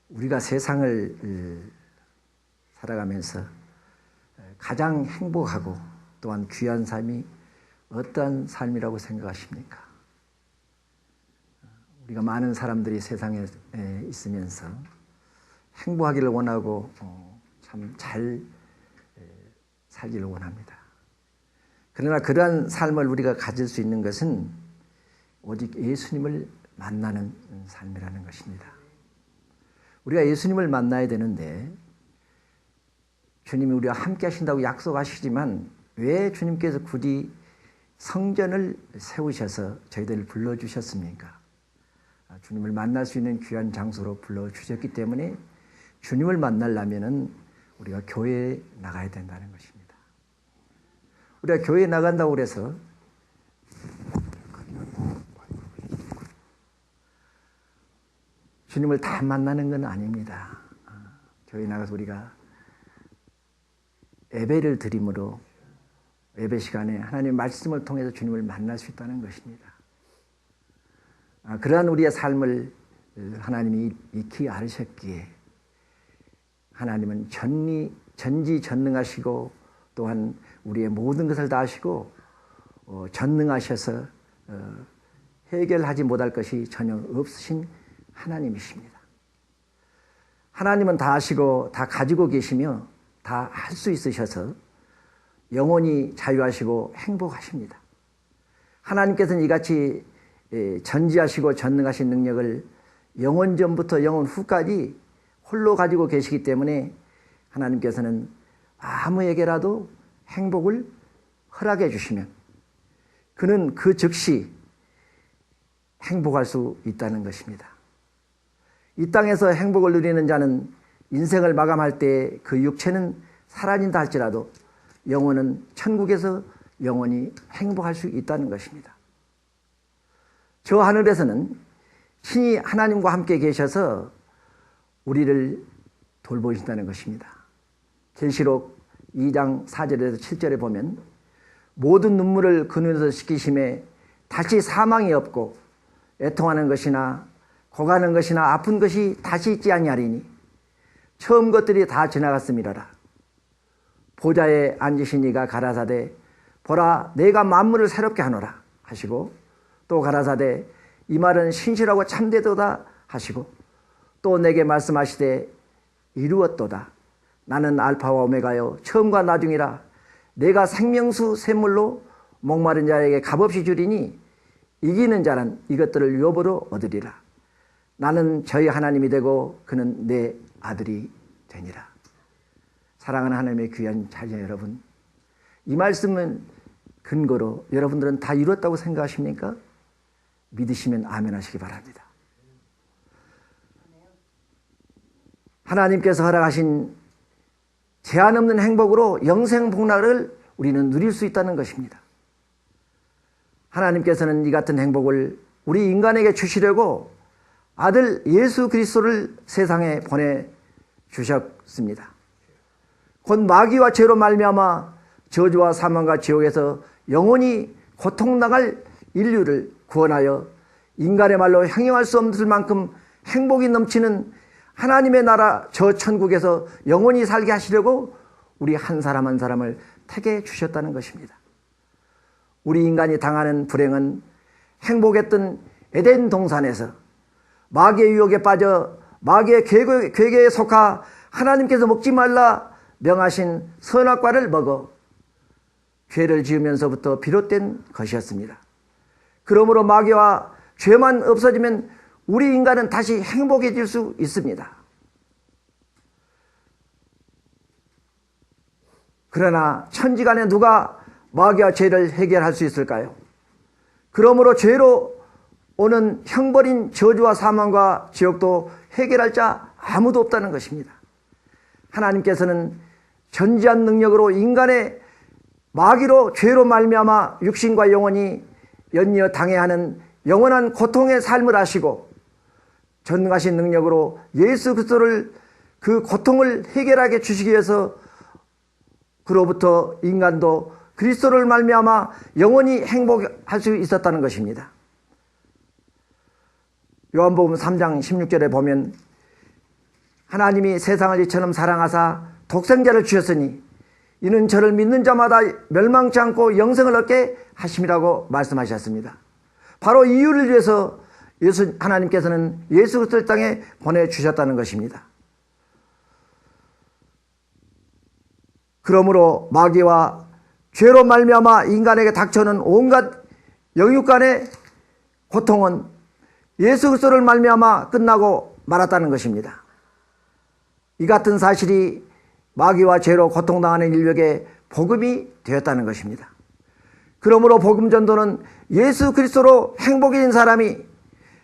우리가 세상을 살아가면서 가장 행복하고 또한 귀한 삶이 어떠한 삶이라고 생각하십니까? 우리가 많은 사람들이 세상에 있으면서 행복하기를 원하고 참 잘 살기를 원합니다. 그러나 그러한 삶을 우리가 가질 수 있는 것은 오직 예수님을 만나는 삶이라는 것입니다. 우리가 예수님을 만나야 되는데 주님이 우리와 함께 하신다고 약속하시지만 왜 주님께서 굳이 성전을 세우셔서 저희들을 불러주셨습니까? 주님을 만날 수 있는 귀한 장소로 불러주셨기 때문에 주님을 만나려면 우리가 교회에 나가야 된다는 것입니다. 우리가 교회에 나간다고 그래서 주님을 다 만나는 건 아닙니다. 교회에 나가서 우리가 예배를 드림으로 예배 시간에 하나님의 말씀을 통해서 주님을 만날 수 있다는 것입니다. 그러한 우리의 삶을 하나님이 익히 알으셨기에 하나님은 전지전능하시고 또한 우리의 모든 것을 다 아시고 전능하셔서 해결하지 못할 것이 전혀 없으신 하나님이십니다. 하나님은 다 아시고 다 가지고 계시며 다 할 수 있으셔서 영원히 자유하시고 행복하십니다. 하나님께서는 이같이 전지하시고 전능하신 능력을 영원 전부터 영원 후까지 홀로 가지고 계시기 때문에 하나님께서는 아무에게라도 행복을 허락해 주시면 그는 그 즉시 행복할 수 있다는 것입니다. 이 땅에서 행복을 누리는 자는 인생을 마감할 때 그 육체는 사라진다 할지라도 영혼은 천국에서 영원히 행복할 수 있다는 것입니다. 저 하늘에서는 신이 하나님과 함께 계셔서 우리를 돌보신다는 것입니다. 계시록 2장 4절에서 7절에 보면 모든 눈물을 그 눈에서 씻기심에 다시 사망이 없고 애통하는 것이나 고가는 것이나 아픈 것이 다시 있지 아니하리니 처음 것들이 다 지나갔음이라라. 보좌에 앉으신 이가 가라사대 보라 내가 만물을 새롭게 하노라 하시고 또 가라사대 이 말은 신실하고 참되도다 하시고 또 내게 말씀하시되 이루었도다. 나는 알파와 오메가요 처음과 나중이라. 내가 생명수 샘물로 목마른 자에게 값없이 주리니 이기는 자는 이것들을 유업으로 얻으리라. 나는 저희 하나님이 되고 그는 내 아들이 되니라. 사랑하는 하나님의 귀한 자녀 여러분, 이 말씀은 근거로 여러분들은 다 이뤘다고 생각하십니까? 믿으시면 아멘 하시기 바랍니다. 하나님께서 허락하신 제한 없는 행복으로 영생복락을 우리는 누릴 수 있다는 것입니다. 하나님께서는 이 같은 행복을 우리 인간에게 주시려고 아들 예수 그리스도를 세상에 보내주셨습니다. 곧 마귀와 죄로 말미암아 저주와 사망과 지옥에서 영원히 고통당할 인류를 구원하여 인간의 말로 형용할 수 없을 만큼 행복이 넘치는 하나님의 나라 저 천국에서 영원히 살게 하시려고 우리 한 사람 한 사람을 택해 주셨다는 것입니다. 우리 인간이 당하는 불행은 행복했던 에덴 동산에서 마귀의 유혹에 빠져 마귀의 괴계에 속하 하나님께서 먹지 말라 명하신 선악과를 먹어 죄를 지으면서부터 비롯된 것이었습니다. 그러므로 마귀와 죄만 없어지면 우리 인간은 다시 행복해질 수 있습니다. 그러나 천지간에 누가 마귀와 죄를 해결할 수 있을까요? 그러므로 죄로 오는 형벌인 저주와 사망과 지옥도 해결할 자 아무도 없다는 것입니다. 하나님께서는 전지한 능력으로 인간의 마귀로 죄로 말미암아 육신과 영혼이 연이어 당해야 하는 영원한 고통의 삶을 하시고 전능하신 능력으로 예수 그리스도를 그 고통을 해결하게 주시기 위해서 그로부터 인간도 그리스도를 말미암아 영원히 행복할 수 있었다는 것입니다. 요한복음 3장 16절에 보면 하나님이 세상을 이처럼 사랑하사 독생자를 주셨으니 이는 저를 믿는 자마다 멸망치 않고 영생을 얻게 하심이라고 말씀하셨습니다. 바로 이 이유를 위해서 하나님께서는 예수 그리스도를 땅에 보내주셨다는 것입니다. 그러므로 마귀와 죄로 말미암아 인간에게 닥쳐오는 온갖 영육간의 고통은 예수 그리스도를 말미암아 끝나고 말았다는 것입니다. 이 같은 사실이 마귀와 죄로 고통당하는 인류에게 복음이 되었다는 것입니다. 그러므로 복음 전도는 예수 그리스도로 행복해진 사람이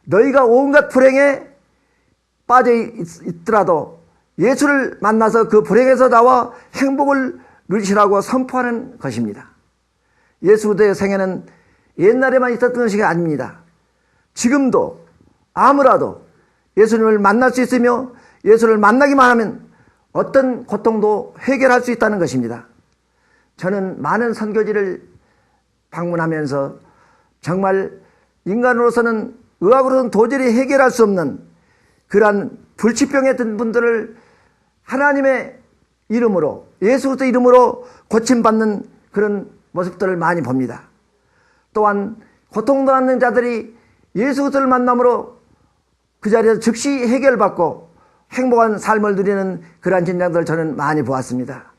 너희가 온갖 불행에 빠져 있더라도 예수를 만나서 그 불행에서 나와 행복을 누리시라고 선포하는 것입니다. 예수 그리스도의 생애는 옛날에만 있었던 것이 아닙니다. 지금도 아무라도 예수님을 만날 수 있으며 예수를 만나기만 하면 어떤 고통도 해결할 수 있다는 것입니다. 저는 많은 선교지를 방문하면서 정말 인간으로서는 의학으로서는 도저히 해결할 수 없는 그러한 불치병에 든 분들을 하나님의 이름으로 예수 그리스도 이름으로 고침받는 그런 모습들을 많이 봅니다. 또한 고통당하는 자들이 예수 그리스도를 만남으로 그 자리에서 즉시 해결받고 행복한 삶을 누리는 그러한 진장들을 저는 많이 보았습니다.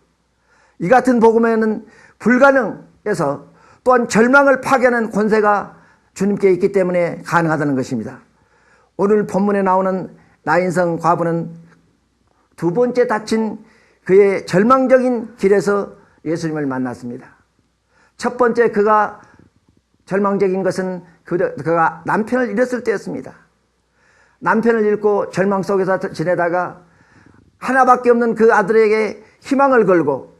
이 같은 복음에는 불가능해서 또한 절망을 파괴하는 권세가 주님께 있기 때문에 가능하다는 것입니다. 오늘 본문에 나오는 나인성 과부는 두 번째 다친 그의 절망적인 길에서 예수님을 만났습니다. 첫 번째 그가 절망적인 것은 그가 남편을 잃었을 때였습니다. 남편을 잃고 절망 속에서 지내다가 하나밖에 없는 그 아들에게 희망을 걸고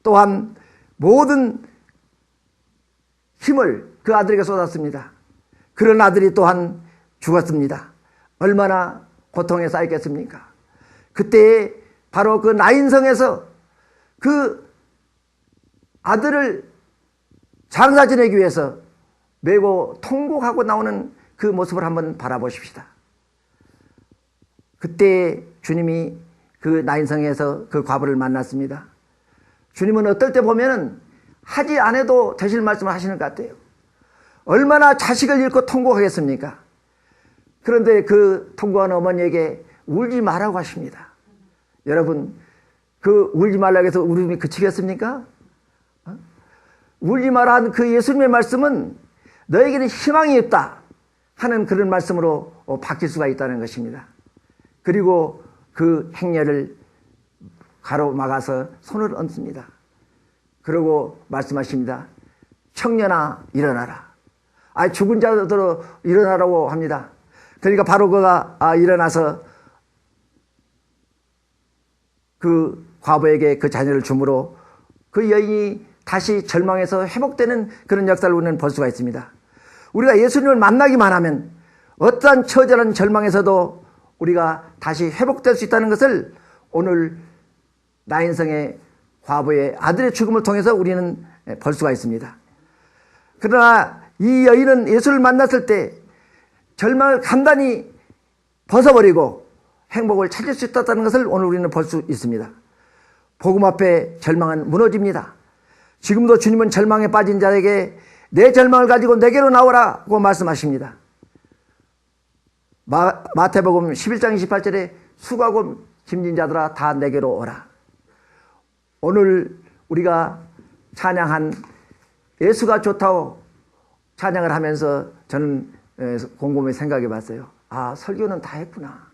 또한 모든 힘을 그 아들에게 쏟았습니다. 그런 아들이 또한 죽었습니다. 얼마나 고통에 쌓였겠습니까? 그때 바로 그 나인성에서 그 아들을 장사 지내기 위해서 매고 통곡하고 나오는 그 모습을 한번 바라보십시다. 그때 주님이 그 나인성에서 그 과부를 만났습니다. 주님은 어떨 때 보면은 하지 않아도 되실 말씀을 하시는 것 같아요. 얼마나 자식을 잃고 통곡하겠습니까? 그런데 그 통곡하는 어머니에게 울지 말라고 하십니다. 여러분, 그 울지 말라고 해서 울음이 그치겠습니까? 울지 마라 한 그 예수님의 말씀은 너에게는 희망이 있다 하는 그런 말씀으로 바뀔 수가 있다는 것입니다. 그리고 그 행렬을 가로막아서 손을 얹습니다. 그리고 말씀하십니다. 청년아 일어나라. 죽은 자들로 일어나라고 합니다. 그러니까 바로 그가 일어나서 그 과부에게 그 자녀를 주므로 그 여인이 다시 절망에서 회복되는 그런 역사를 우리는 볼 수가 있습니다. 우리가 예수님을 만나기만 하면 어떠한 처절한 절망에서도 우리가 다시 회복될 수 있다는 것을 오늘 나인성의 과부의 아들의 죽음을 통해서 우리는 볼 수가 있습니다. 그러나 이 여인은 예수를 만났을 때 절망을 간단히 벗어버리고 행복을 찾을 수 있다는 것을 오늘 우리는 볼 수 있습니다. 복음 앞에 절망은 무너집니다. 지금도 주님은 절망에 빠진 자에게 내 절망을 가지고 내게로 나오라고 말씀하십니다. 마태복음 11장 28절에 수고하고 짐진 자들아 다 내게로 오라. 오늘 우리가 찬양한 예수가 좋다고 찬양을 하면서 저는 곰곰이 생각해 봤어요. 설교는 다 했구나.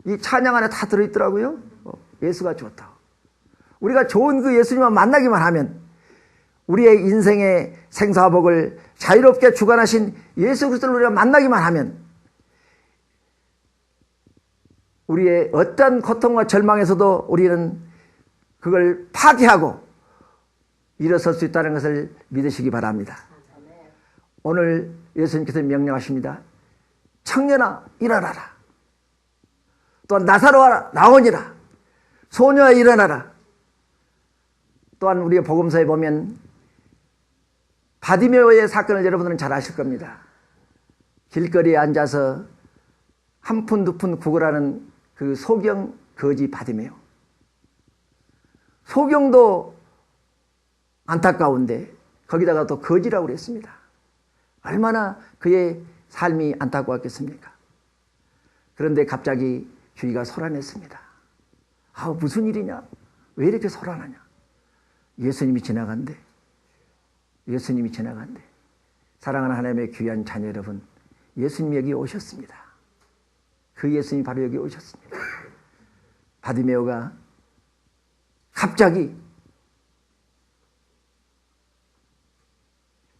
이 찬양 안에 다 들어있더라고요. 예수가 좋다. 우리가 좋은 그 예수님만 만나기만 하면 우리의 인생의 생사복을 자유롭게 주관하신 예수 그리스도를 우리가 만나기만 하면 우리의 어떤 고통과 절망에서도 우리는 그걸 파괴하고 일어설 수 있다는 것을 믿으시기 바랍니다. 오늘 예수님께서 명령하십니다. 청년아 일어나라. 또한 나사로와 나오니라. 소녀아 일어나라. 또한 우리의 복음서에 보면 바디메오의 사건을 여러분들은 잘 아실 겁니다. 길거리에 앉아서 한 푼 두 푼 구걸하는 그 소경 거지 바디메오. 소경도 안타까운데 거기다가 또 거지라고 그랬습니다. 얼마나 그의 삶이 안타까웠겠습니까? 그런데 갑자기 주위가 소란했습니다. 아, 무슨 일이냐? 왜 이렇게 소란하냐? 예수님이 지나간대. 예수님이 지나간대. 사랑하는 하나님의 귀한 자녀 여러분, 예수님이 여기 오셨습니다. 그 예수님이 바로 여기 오셨습니다. 바디메오가 갑자기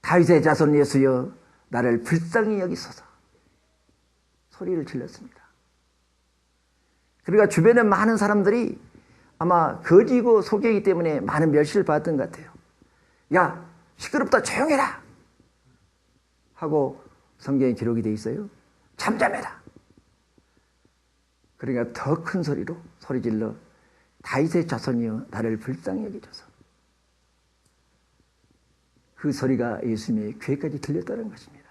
다윗의 자손 예수여 나를 불쌍히 여기소서 소리를 질렀습니다. 그러니까 주변에 많은 사람들이 아마 거지고 소경이기 때문에 많은 멸시를 받았던 것 같아요. 야, 시끄럽다, 조용해라 하고 성경에 기록이 되어 있어요. 잠잠해라. 그러니까 더 큰 소리로 소리질러 다윗의 자손이여 나를 불쌍히 여기소서. 그 소리가 예수님의 귀에까지 들렸다는 것입니다.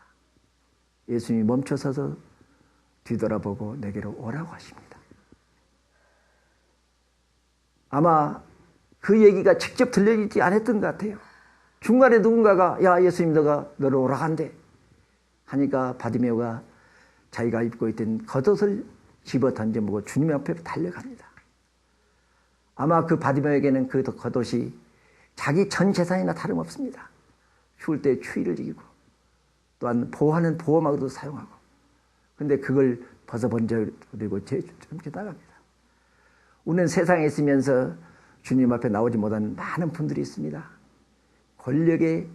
예수님이 멈춰서서 뒤돌아보고 내게로 오라고 하십니다. 아마 그 얘기가 직접 들려지지 않았던 것 같아요. 중간에 누군가가 야, 예수님 너가 너를 오라 한대 하니까 바디메오가 자기가 입고 있던 겉옷을 집어 던져보고 주님 앞에 달려갑니다. 아마 그 바디메오에게는 그 겉옷이 자기 전 재산이나 다름없습니다. 추울 때 추위를 이기고 또한 보호하는 보호막으로도 사용하고, 근데 그걸 벗어버리고 이렇게 나갑니다. 우리는 세상에 있으면서 주님 앞에 나오지 못하는 많은 분들이 있습니다. 권력의,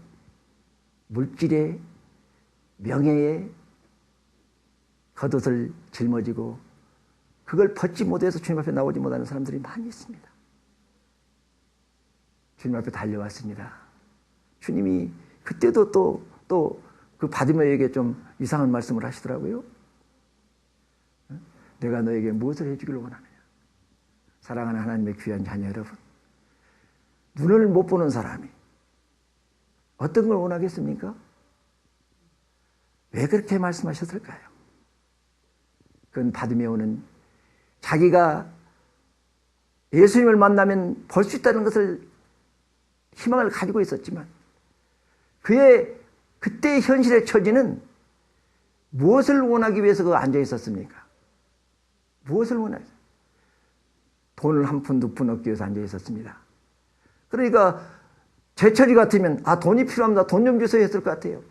물질의, 명예의 겉옷을 짊어지고 그걸 벗지 못해서 주님 앞에 나오지 못하는 사람들이 많이 있습니다. 주님 앞에 달려왔습니다. 주님이 그때도 또 그 바디메오에게 좀 이상한 말씀을 하시더라고요. 내가 너에게 무엇을 해주기를 원하느냐. 사랑하는 하나님의 귀한 자녀 여러분, 눈을 못 보는 사람이 어떤 걸 원하겠습니까? 왜 그렇게 말씀하셨을까요? 그건 바디메오는 자기가 예수님을 만나면 볼 수 있다는 것을 희망을 가지고 있었지만 그의 그때의 현실에 처지는 무엇을 원하기 위해서 그 앉아 있었습니까? 무엇을 원하죠? 돈을 한 푼, 두 푼 얻기 위해서 앉아 있었습니다. 그러니까 제 처지 같으면 아, 돈이 필요합니다. 돈 좀 주세요 했을 것 같아요.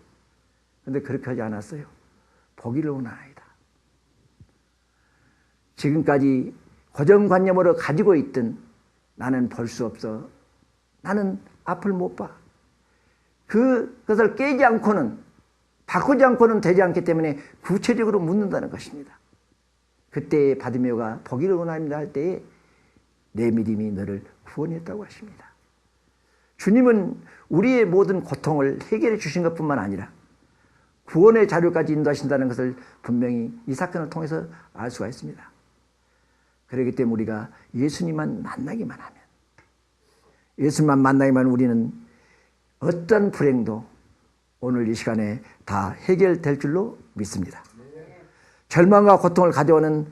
그런데 그렇게 하지 않았어요. 보기를 원하나이다. 지금까지 고정관념으로 가지고 있던 나는 볼 수 없어. 나는 앞을 못 봐. 그것을 깨지 않고는, 바꾸지 않고는 되지 않기 때문에 구체적으로 묻는다는 것입니다. 그때 바디메오가 보기를 원합니다 할 때에 내 믿음이 너를 구원했다고 하십니다. 주님은 우리의 모든 고통을 해결해 주신 것뿐만 아니라 구원의 자료까지 인도하신다는 것을 분명히 이 사건을 통해서 알 수가 있습니다. 그렇기 때문에 우리가 예수님만 만나기만 하면, 예수님만 만나기만 하면 우리는 어떤 불행도 오늘 이 시간에 다 해결될 줄로 믿습니다. 절망과 고통을 가져오는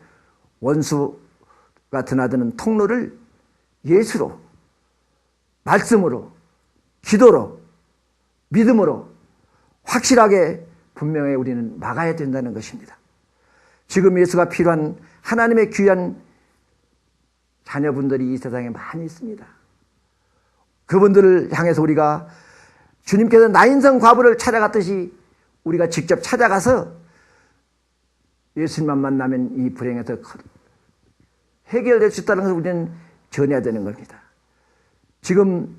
원수가 드나드는 통로를 예수로, 말씀으로, 기도로, 믿음으로 확실하게 분명히 우리는 막아야 된다는 것입니다. 지금 예수가 필요한 하나님의 귀한 자녀분들이 이 세상에 많이 있습니다. 그분들을 향해서 우리가 주님께서 나인성 과부를 찾아갔듯이 우리가 직접 찾아가서 예수님만 만나면 이 불행에서 해결될 수 있다는 것을 우리는 전해야 되는 겁니다. 지금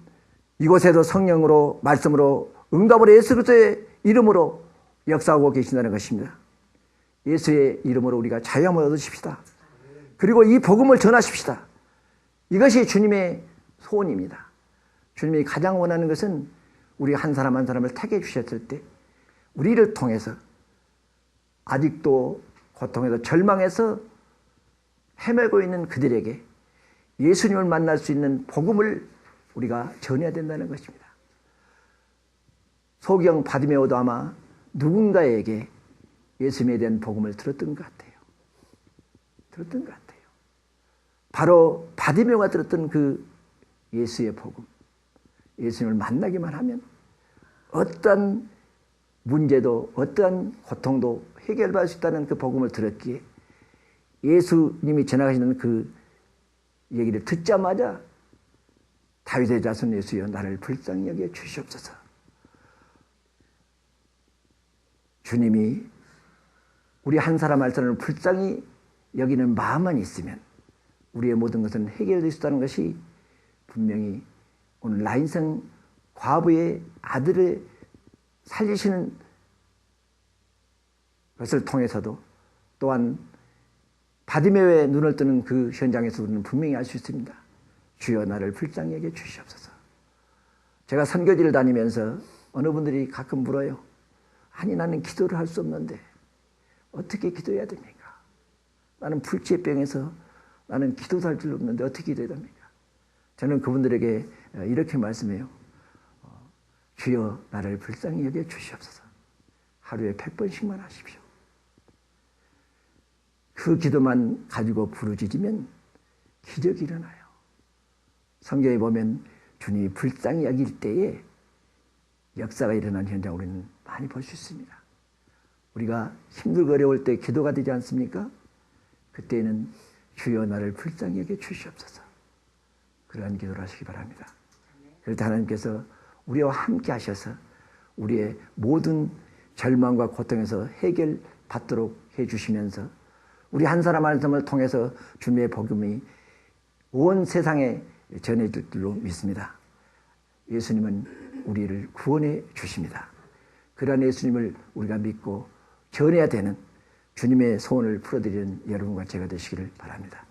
이곳에도 성령으로, 말씀으로, 응답으로 예수 그리스도의 이름으로 역사하고 계신다는 것입니다. 예수의 이름으로 우리가 자유함을 얻으십시다. 그리고 이 복음을 전하십시다. 이것이 주님의 소원입니다. 주님이 가장 원하는 것은 우리 한 사람 한 사람을 택해 주셨을 때 우리를 통해서 아직도 고통에서 절망해서 헤매고 있는 그들에게 예수님을 만날 수 있는 복음을 우리가 전해야 된다는 것입니다. 소경 바디메오도 아마 누군가에게 예수님에 대한 복음을 들었던 것 같아요. 들었던 것 같아요. 바로 바디메오가 들었던 그 예수의 복음, 예수님을 만나기만 하면 어떠한 문제도 어떠한 고통도 해결받을 수 있다는 그 복음을 들었기에 예수님이 지나가시는 그 얘기를 듣자마자 다윗의 자손 예수여 나를 불쌍히 여겨 주시옵소서. 주님이 우리 한 사람 한 사람을 불쌍히 여기는 마음만 있으면 우리의 모든 것은 해결될 수 있다는 것이 분명히 오늘 라인성 과부의 아들을 살리시는 것을 통해서도 또한 바디메오의 눈을 뜨는 그 현장에서 우리는 분명히 알 수 있습니다. 주여 나를 불쌍히 여겨 주시옵소서. 제가 선교지를 다니면서 어느 분들이 가끔 물어요. 아니 나는 기도를 할 수 없는데 어떻게 기도해야 됩니까? 나는 불치병에서 나는 기도도 할 줄 없는데 어떻게 기도해야 됩니까? 저는 그분들에게 이렇게 말씀해요. 주여 나를 불쌍히 여겨 주시옵소서. 하루에 100번씩만 하십시오. 그 기도만 가지고 부르짖으면 기적이 일어나요. 성경에 보면 주님이 불쌍히 여길 때에 역사가 일어나는 현장 우리는 많이 볼 수 있습니다. 우리가 힘들고 어려울 때 기도가 되지 않습니까? 그때는 주여 나를 불쌍히 여겨 주시옵소서. 그러한 기도를 하시기 바랍니다. 그럴 때 하나님께서 우리와 함께 하셔서 우리의 모든 절망과 고통에서 해결받도록 해주시면서 우리 한 사람 한 사람을 통해서 주님의 복음이 온 세상에 전해질 줄로 믿습니다. 예수님은 우리를 구원해 주십니다. 그러한 예수님을 우리가 믿고 전해야 되는 주님의 소원을 풀어드리는 여러분과 제가 되시기를 바랍니다.